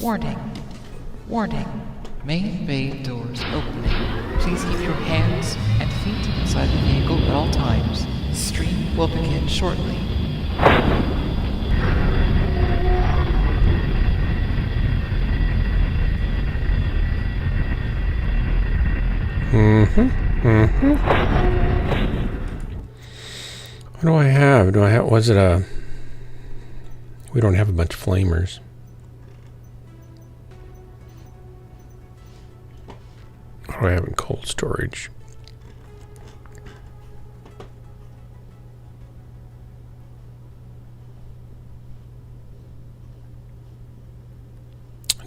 Warning. Warning. Main bay doors opening. Please keep your hands and feet inside the vehicle at all times. Stream will begin shortly. What do I have? Was it a... We don't have a bunch of flamers. What do I have in cold storage?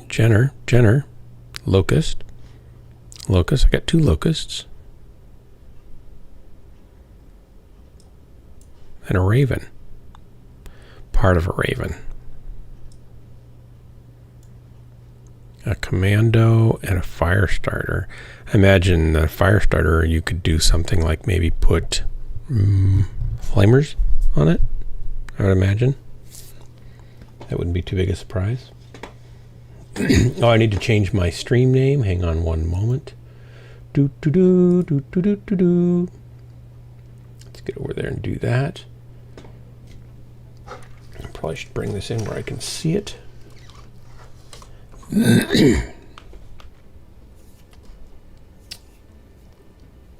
Jenner. Locust. I got 2 locusts. And a raven. Part of a raven. A commando and a fire starter. I imagine the fire starter, you could do something like maybe put flamers on it, I would imagine. That wouldn't be too big a surprise. Oh, I need to change my stream name. Hang on one moment. Let's get over there and do that. I probably should bring this in where I can see it.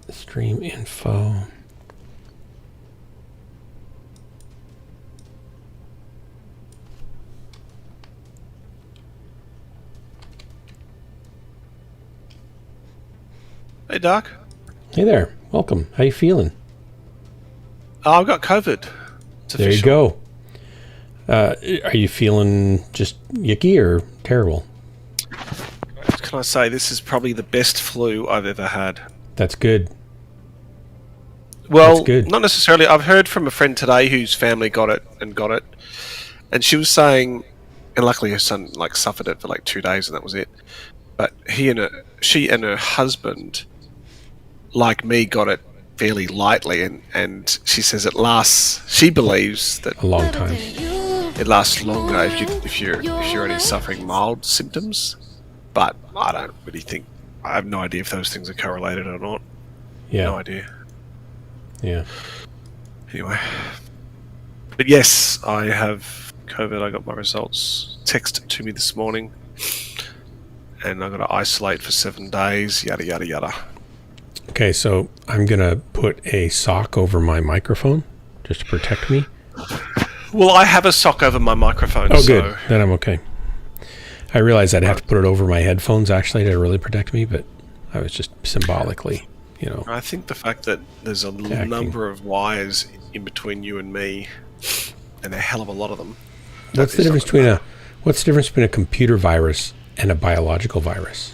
Stream info. Hey, Doc. Hey there. Welcome. How you feeling? Oh, I've got COVID. There you go. Are you feeling just yucky or terrible? Can I say this is probably the best flu I've ever had? That's good. Well, That's good. Not necessarily. I've heard from a friend today whose family got it, and she was saying, and luckily her son suffered it for 2 days, and that was it. But she and her husband, like me, got it fairly lightly, and she says it lasts. She believes that A long time. it lasts longer if you're only suffering mild symptoms. But I don't really think. I have no idea if those things are correlated or not. Yeah. No idea. Yeah. Anyway. But yes, I have COVID. I got my results texted to me this morning. And I've got to isolate for 7 days, yada, yada, yada. Okay, so I'm going to put a sock over my microphone just to protect me. Well, I have a sock over my microphone. Oh, good. Then I'm okay. I realized I'd have to put it over my headphones, actually, to really protect me, but I was just symbolically, I think the fact that there's a number of wires in between you and me, and a hell of a lot of them. What's the difference between a computer virus and a biological virus?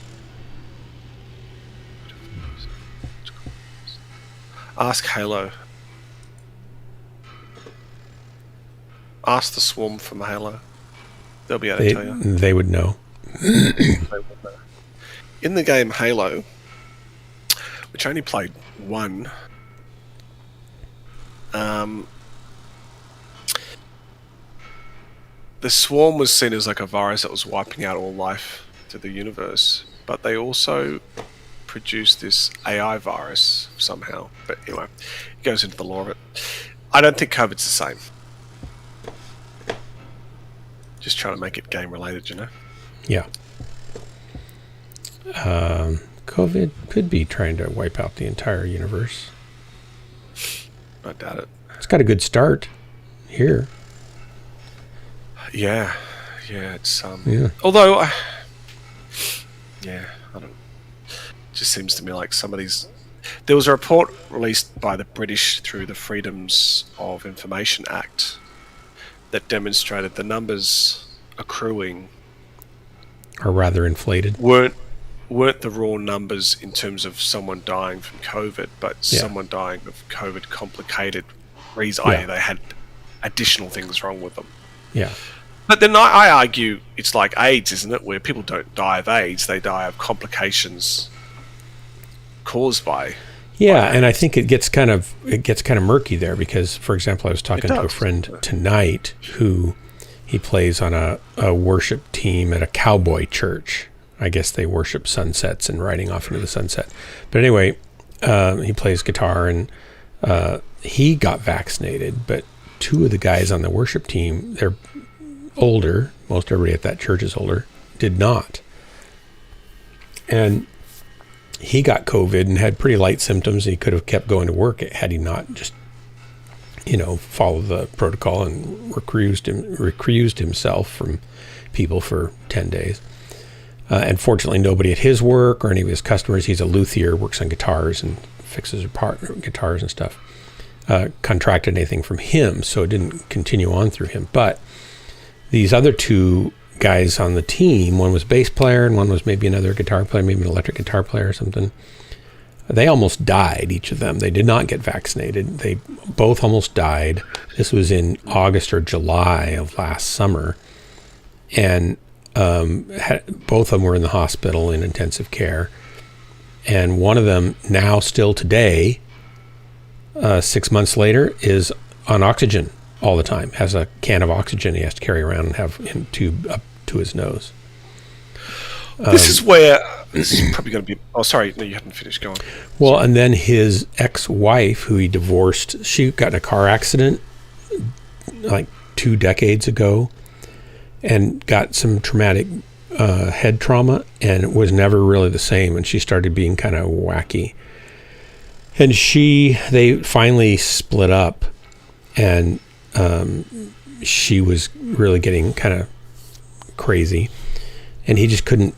Ask Halo. Ask the Swarm from Halo. They'll be able to tell you. They would know. In the game Halo, which I only played one, the Swarm was seen as a virus that was wiping out all life to the universe, but they also produced this AI virus somehow. But anyway, it goes into the lore of it. I don't think COVID's the same. Just trying to make it game related, Yeah. COVID could be trying to wipe out the entire universe. I doubt it. It's got a good start here. Yeah, it's Yeah. Although, I don't. It just seems to me like some of these. There was a report released by the British through the Freedoms of Information Act that demonstrated the numbers accruing Are rather inflated. weren't the raw numbers in terms of someone dying from COVID, but someone dying of COVID complicated reason. Yeah. They had additional things wrong with them. Yeah. But then I argue it's like AIDS, isn't it? Where people don't die of AIDS, they die of complications caused by. Yeah, and I think it gets kind of murky there because, for example, I was talking to a friend tonight who He plays on a worship team at a cowboy church. I guess they worship sunsets and riding off into the sunset. But anyway, he plays guitar, and he got vaccinated. But two of the guys on the worship team, they're older. Most everybody at that church is older. Did not. And he got COVID and had pretty light symptoms. He could have kept going to work had he not just, followed the protocol and recused himself from people for 10 days. And fortunately, nobody at his work or any of his customers, he's a luthier, works on guitars and fixes guitars and stuff, contracted anything from him, so it didn't continue on through him. But these other two guys on the team, one was bass player and one was maybe another guitar player, maybe an electric guitar player or something. They almost died, each of them. They did not get vaccinated. They both almost died. This was in August or July of last summer. And both of them were in the hospital in intensive care. And one of them now still today, 6 months later, is on oxygen all the time, has a can of oxygen he has to carry around and have in tube up to his nose. This is probably going to be... Oh, sorry. No, you haven't finished. Go on. Well, and then his ex-wife, who he divorced, she got in a car accident like 2 decades ago and got some traumatic head trauma, and it was never really the same, and she started being kind of wacky. And they finally split up, and she was really getting kind of crazy, and he just couldn't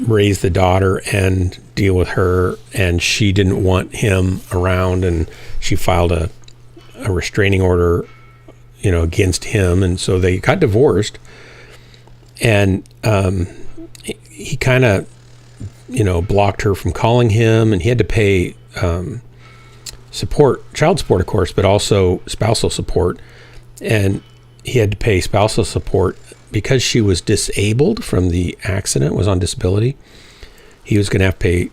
raise the daughter and deal with her, and she didn't want him around, and she filed a restraining order against him, and so they got divorced. And he kind of blocked her from calling him, and he had to pay child support, of course, but also spousal support. And he had to pay spousal support because she was disabled from the accident, was on disability. He was going to have to pay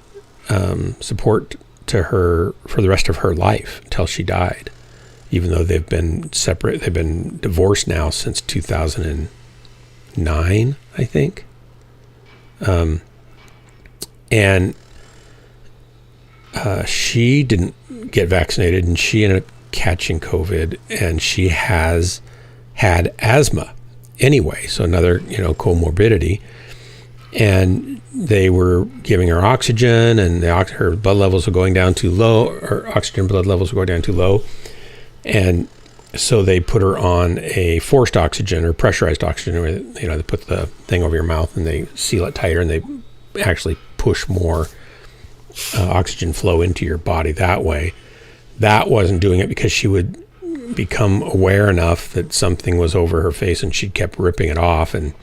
support to her for the rest of her life until she died, even though they've been separate. They've been divorced now since 2009, I think. And she didn't get vaccinated, and she ended up catching COVID, and she has had asthma anyway, so another comorbidity. And they were giving her oxygen, and her blood levels were going down too low, or oxygen blood levels were going down too low. And so they put her on a forced oxygen or pressurized oxygen, where they put the thing over your mouth and they seal it tighter, and they actually push more oxygen flow into your body that way. That wasn't doing it because she would become aware enough that something was over her face, and she kept ripping it off, and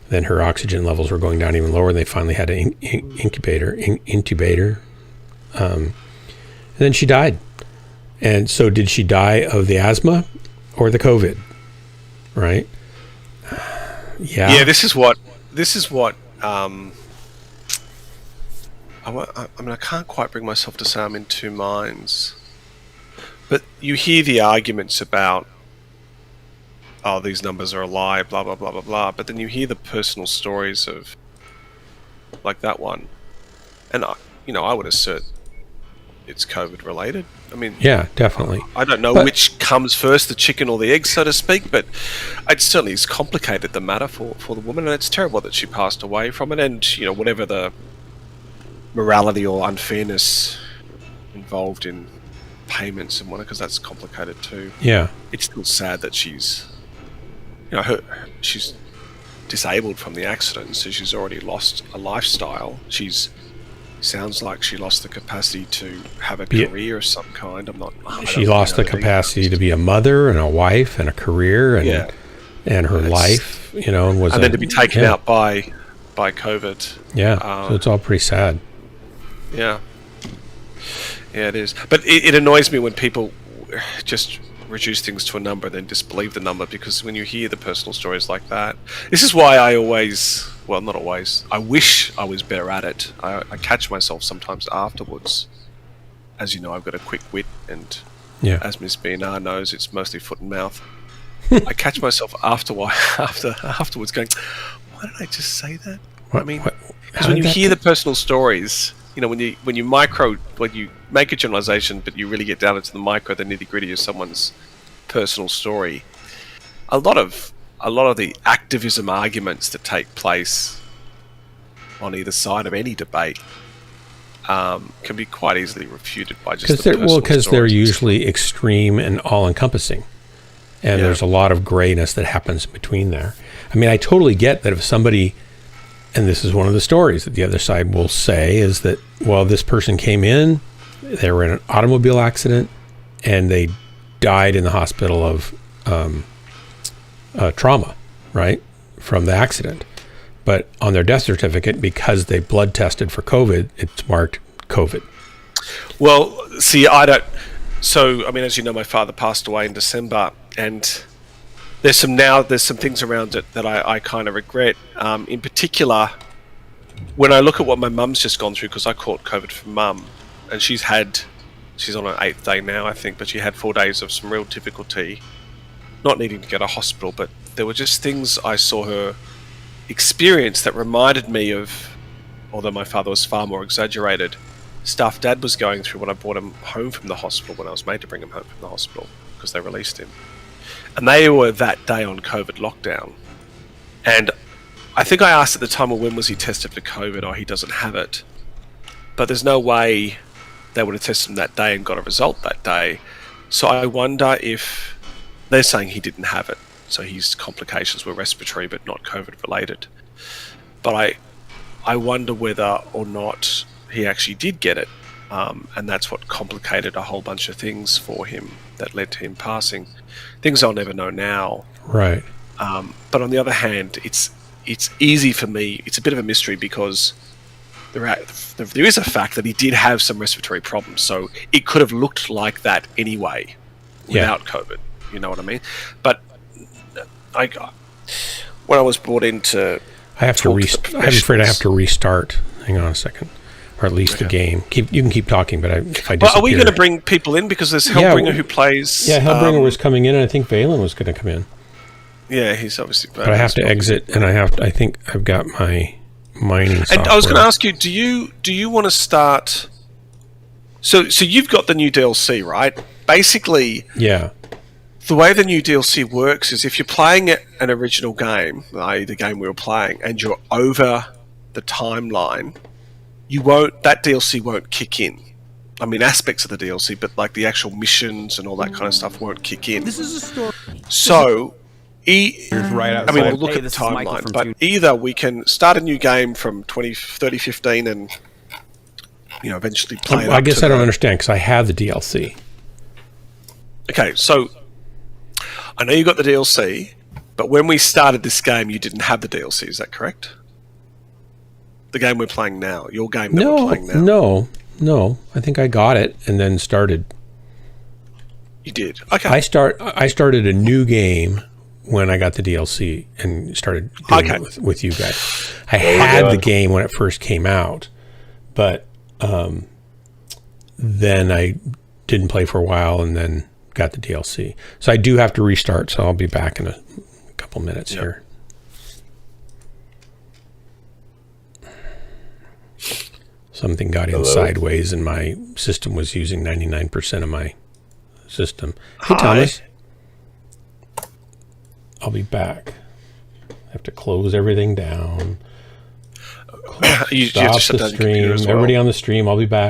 then her oxygen levels were going down even lower, and they finally had an intubator. And then she died. And so did she die of the asthma or the COVID? Right? Yeah. Yeah, this is what I can't quite bring myself to say I'm in two minds. But you hear the arguments about, oh, these numbers are a lie, blah, blah, blah, blah, blah. But then you hear the personal stories of, like that one. And, I would assert it's COVID related. I mean... Yeah, definitely. I don't know which comes first, the chicken or the egg, so to speak, but it certainly has complicated the matter for the woman, and it's terrible that she passed away from it, and, whatever the morality or unfairness involved in payments and whatnot, because that's complicated too. Yeah. It's still sad that she's, she's disabled from the accident, so she's already lost a lifestyle. Sounds like she lost the capacity to have a career of some kind. She lost the capacity to be a mother and a wife and a career and her life, and then to be taken out by COVID. Yeah. So it's all pretty sad. Yeah. Yeah, it is. But it annoys me when people just reduce things to a number and then disbelieve the number, because when you hear the personal stories like that, this is why I always, well, not always, I wish I was better at it. I catch myself sometimes afterwards. As you know, I've got a quick wit, and as Miss Benar knows, it's mostly foot and mouth. I catch myself afterwards going, why did I just say that? What, I mean, what, because when you hear the personal stories, when you make a generalization, but you really get down into the micro, the nitty gritty of someone's personal story, a lot of the activism arguments that take place on either side of any debate can be quite easily refuted by just because they're usually extreme and all-encompassing, and there's a lot of grayness that happens between there. I mean, I totally get that if somebody, and this is one of the stories that the other side will say, is that, well, this person came in, they were in an automobile accident, and they died in the hospital of trauma, right, from the accident. But on their death certificate, because they blood tested for COVID, it's marked COVID. Well, see, I don't. So, I mean, as you know, my father passed away in December, and there's some things around it that I kind of regret. In particular, when I look at what my mum's just gone through, because I caught COVID for mum, and she's on her 8th day now, I think, but she had 4 days of some real difficulty, not needing to go to hospital, but there were just things I saw her experience that reminded me of, although my father was far more exaggerated, stuff Dad was going through when I brought him home from the hospital, when I was made to bring him home from the hospital because they released him. And they were that day on COVID lockdown. And I think I asked at the time, well, when was he tested for COVID? Oh, he doesn't have it. But there's no way they would have tested him that day and got a result that day. So I wonder if they're saying he didn't have it. So his complications were respiratory but not COVID related. But I wonder whether or not he actually did get it. And that's what complicated a whole bunch of things for him that led to him passing. Things I'll never know now. Right. But on the other hand, it's easy for me. It's a bit of a mystery because there is a fact that he did have some respiratory problems. So it could have looked like that anyway without COVID. You know what I mean? But when I was brought in to... I'm afraid I have to restart. Hang on a second. Or at least the game. You can keep talking, but if I disappear... Well, are we going to bring people in? Because there's Hellbringer who plays... Yeah, Hellbringer was coming in, and I think Valen was going to come in. Yeah, he's obviously... But I have to exit, and I think I've got my mining software. And I was going to ask you, do you want to start... So you've got the new DLC, right? Basically... Yeah. The way the new DLC works is if you're playing an original game, i.e. the game we were playing, and you're over the timeline, that DLC won't kick in. I mean, aspects of the DLC, but like the actual missions and all that kind of stuff won't kick in. This is a story. So, right outside. we'll look at the timeline, but either we can start a new game from 2015 and eventually play it. I guess I don't understand because I have the DLC. Okay, so I know you got the DLC, but when we started this game, you didn't have the DLC. Is that correct? The game we're playing now, your game that we're playing now. No. I think I got it and then started. You did. Okay. I started a new game when I got the DLC and started doing it with you guys. I had the game when it first came out, but then I didn't play for a while and then got the DLC. So I do have to restart, so I'll be back in a couple minutes here. Something got in sideways and my system was using 99% of my system. Hey, Thomas. I'll be back. I have to close everything down. You have to shut down your computer as well. Everybody on the stream, I'll be back.